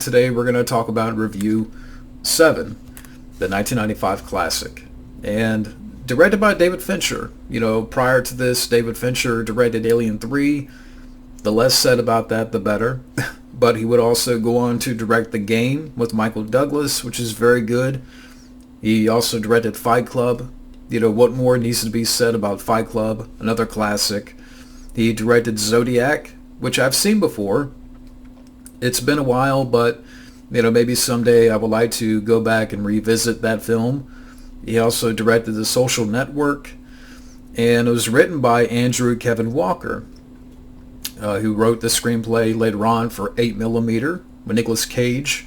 Today we're going to talk about and review Seven, the 1995 classic, and directed by David Fincher. Prior to this, David Fincher directed Alien 3. The less said about that, the better. But he would also go on to direct The Game with Michael Douglas, which is very good. He also directed Fight Club. What more needs to be said about Fight Club? Another classic. He directed Zodiac, which I've seen before. It's been a while, but maybe someday I would like to go back and revisit that film. He also directed The Social Network, and it was written by Andrew Kevin Walker, who wrote the screenplay later on for 8mm with Nicolas Cage,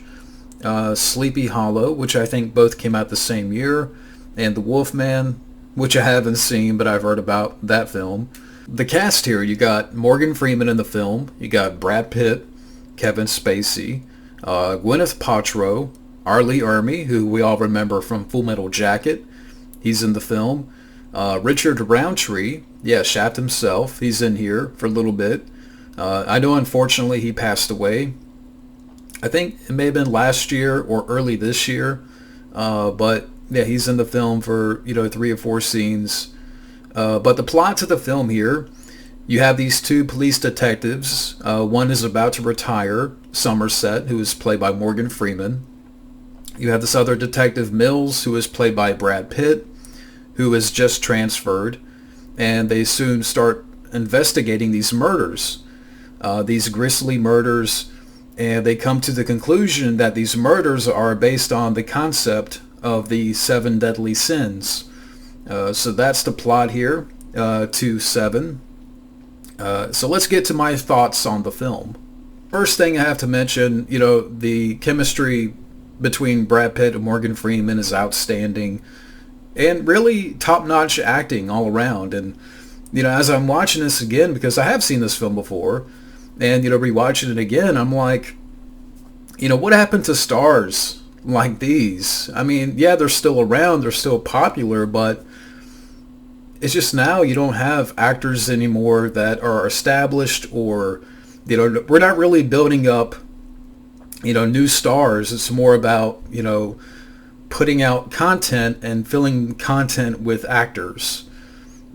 Sleepy Hollow, which I think both came out the same year, and The Wolfman, which I haven't seen, but I've heard about that film. The cast here, you got Morgan Freeman in the film, you got Brad Pitt, Kevin Spacey, Gwyneth Paltrow, Arlie Ermey, who we all remember from Full Metal Jacket. He's in the film. Richard Roundtree, Shaft himself, he's in here for a little bit. I know unfortunately he passed away. I think it may have been last year or early this year. But he's in the film for 3 or 4 scenes. But the plot to the film here, you have these two police detectives. One is about to retire, Somerset, who is played by Morgan Freeman. You have this other detective, Mills, who is played by Brad Pitt, who is just transferred. And they soon start investigating these murders, these grisly murders. And they come to the conclusion that these murders are based on the concept of the 7 deadly sins. So that's the plot here to Seven. So let's get to my thoughts on the film. First thing I have to mention, the chemistry between Brad Pitt and Morgan Freeman is outstanding, and really top-notch acting all around. And as I'm watching this again, because I have seen this film before, and rewatching it again, I'm like, what happened to stars like these? I mean, they're still around, they're still popular, but it's just now you don't have actors anymore that are established, or we're not really building up new stars. It's more about putting out content and filling content with actors.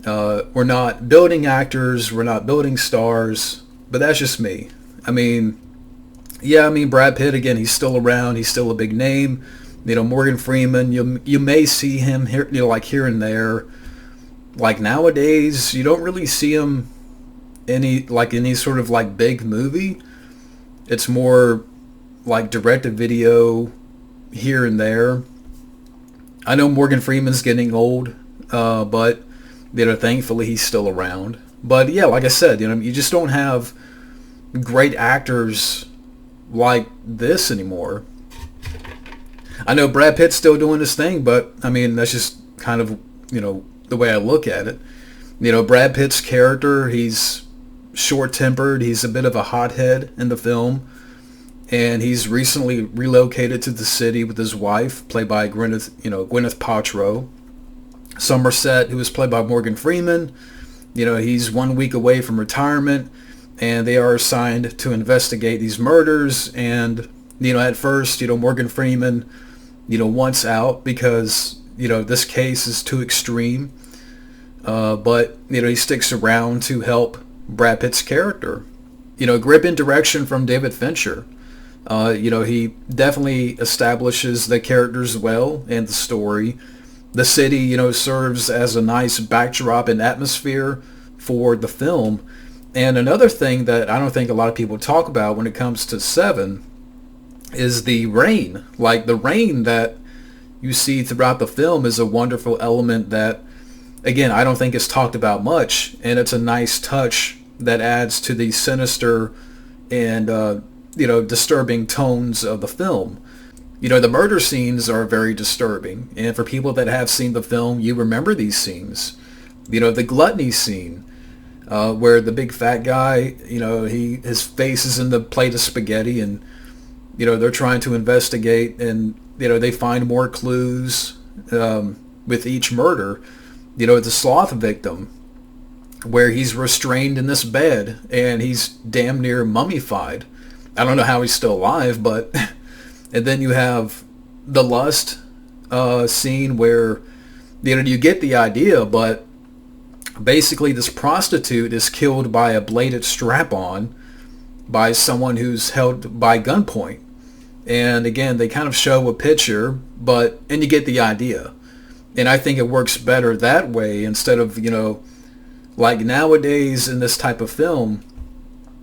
We're not building actors, we're not building stars, but that's just me. I mean, Brad Pitt, again, he's still around, he's still a big name. Morgan Freeman, you may see him here, here and there. Like nowadays, you don't really see him any sort of big movie. It's more like directed video here and there. I know Morgan Freeman's getting old, but thankfully he's still around. But like I said, you just don't have great actors like this anymore. I know Brad Pitt's still doing his thing, but I mean, that's just kind of the way I look at it. Brad Pitt's character, he's short-tempered, he's a bit of a hothead in the film, and he's recently relocated to the city with his wife, played by Gwyneth Paltrow. Somerset, who is played by Morgan Freeman, he's 1 week away from retirement, and they are assigned to investigate these murders. And at first, Morgan Freeman wants out because this case is too extreme, but he sticks around to help Brad Pitt's character. Grip and direction from David Fincher. He definitely establishes the characters well and the story. The city, serves as a nice backdrop and atmosphere for the film. And another thing that I don't think a lot of people talk about when it comes to Seven is the rain. Like, the rain that you see throughout the film is a wonderful element that, again, I don't think is talked about much, and it's a nice touch that adds to the sinister and disturbing tones of the film. The murder scenes are very disturbing, and for people that have seen the film, you remember these scenes. The gluttony scene, where the big fat guy, his face is in the plate of spaghetti, and they're trying to investigate, and they find more clues with each murder. The sloth victim, where he's restrained in this bed and he's damn near mummified. I don't know how he's still alive, but and then you have the lust scene where you get the idea, but basically this prostitute is killed by a bladed strap-on by someone who's held by gunpoint. And again, they kind of show a picture, and you get the idea. And I think it works better that way instead of, like nowadays in this type of film,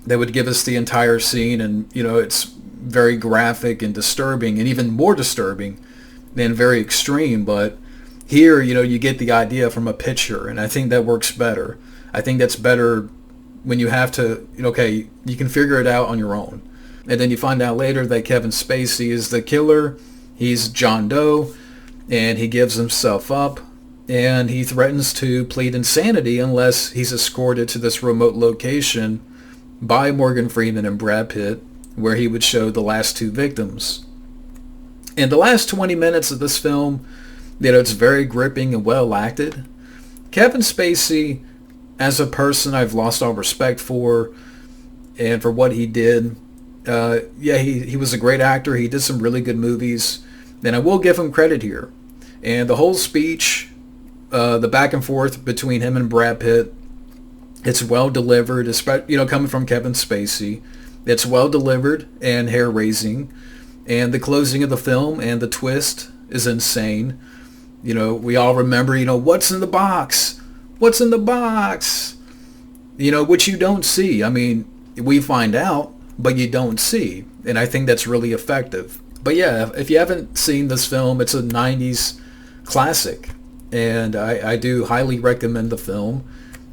they would give us the entire scene and, it's very graphic and disturbing and even more disturbing and very extreme. But here, you get the idea from a picture, and I think that works better. I think that's better when you have to, okay, you can figure it out on your own. And then you find out later that Kevin Spacey is the killer. He's John Doe, and he gives himself up, and he threatens to plead insanity unless he's escorted to this remote location by Morgan Freeman and Brad Pitt, where he would show the last two victims. In the last 20 minutes of this film, it's very gripping and well acted. Kevin Spacey, as a person, I've lost all respect for, and for what he did. He was a great actor. He did some really good movies, and I will give him credit here. And the whole speech, the back and forth between him and Brad Pitt, it's well delivered, especially, coming from Kevin Spacey. It's well delivered and hair-raising. And the closing of the film and the twist is insane. We all remember, what's in the box? What's in the box? Which you don't see. I mean, we find out, but you don't see. And I think that's really effective. But yeah, if you haven't seen this film, it's a 90s classic. And I do highly recommend the film.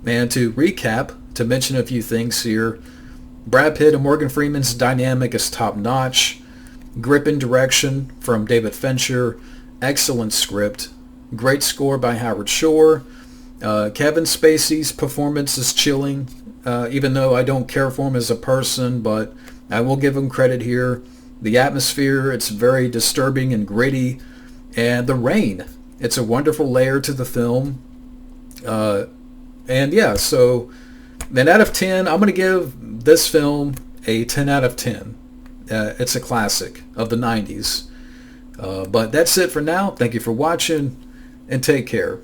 And to recap, to mention a few things here, Brad Pitt and Morgan Freeman's dynamic is top-notch. Grip and direction from David Fincher. Excellent script. Great score by Howard Shore. Kevin Spacey's performance is chilling, even though I don't care for him as a person, but I will give him credit here. The atmosphere, it's very disturbing and gritty. And the rain, it's a wonderful layer to the film. And yeah, so then out of 10, I'm going to give this film a 10 out of 10. It's a classic of the 90s. But that's it for now. Thank you for watching, and take care.